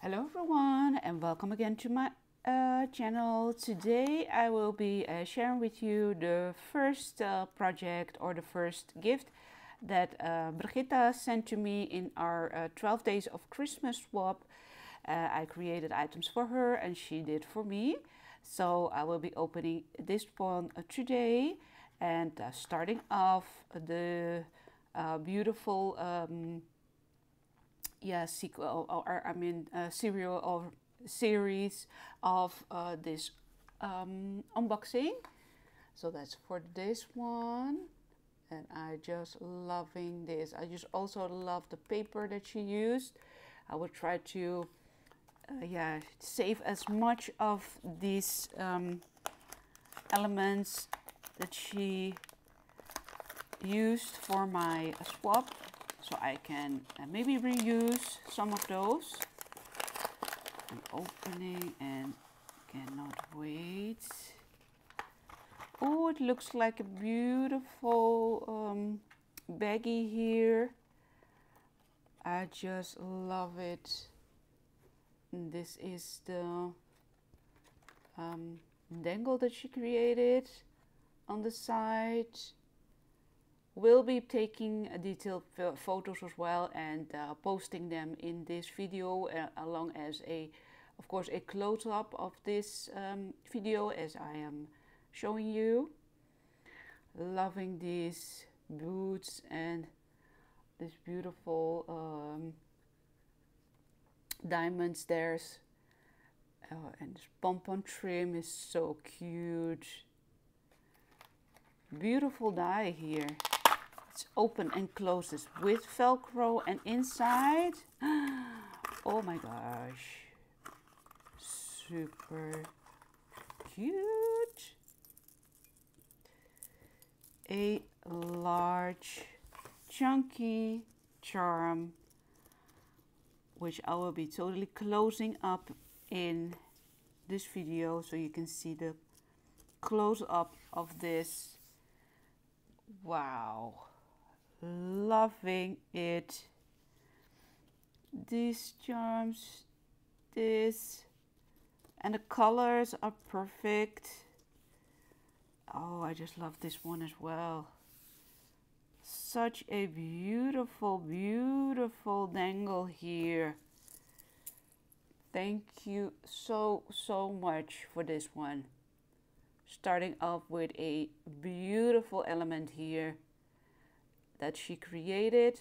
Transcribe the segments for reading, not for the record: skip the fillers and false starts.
Hello everyone and welcome again to my channel. Today I will be sharing with you the first project or the first gift that Brigitta sent to me in our 12 days of Christmas swap. I created items for her and she did for me. So I will be opening this one today and starting off the beautiful sequel or serial or series of this unboxing. So that's for this one, and I just loving this. I just also love the paper that she used. I will try to save as much of these elements that she used for my swap, so I can maybe reuse some of those. I'm opening and cannot wait. Oh, it looks like a beautiful baggie here. I just love it. And this is the dangle that she created on the side. We'll be taking detailed photos as well and posting them in this video, along as of course a close-up of this video as I am showing you. Loving these boots and this beautiful diamonds. There's and this pom-pom trim is so cute. Beautiful die here. It's open and closes with Velcro, and inside, oh my gosh, super cute. A large chunky charm, which I will be totally closing up in this video so you can see the close-up of this. Wow, loving it. These charms, this, and the colors are perfect. Oh, I just love this one as well. Such a beautiful, beautiful dangle here. Thank you so much for this one. Starting off with a beautiful element here that she created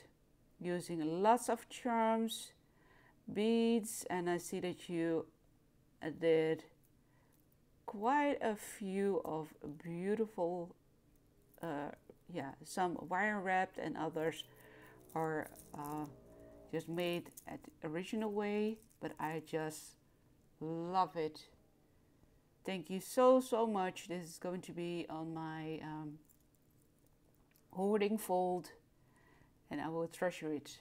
using lots of charms, beads, and I see that you did quite a few of beautiful, some wire wrapped and others are just made at the original way, but I just love it. Thank you so much. This is going to be on my hoarding fold and I will treasure it.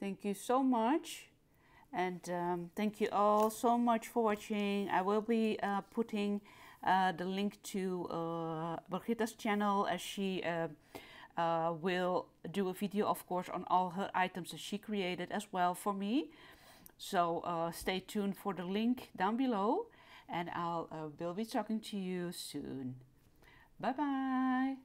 Thank you so much, and thank you all so much for watching. I will be putting the link to Brigitta's channel, as she will do a video, of course, on all her items that she created as well for me. So stay tuned for the link down below, and will be talking to you soon. Bye bye.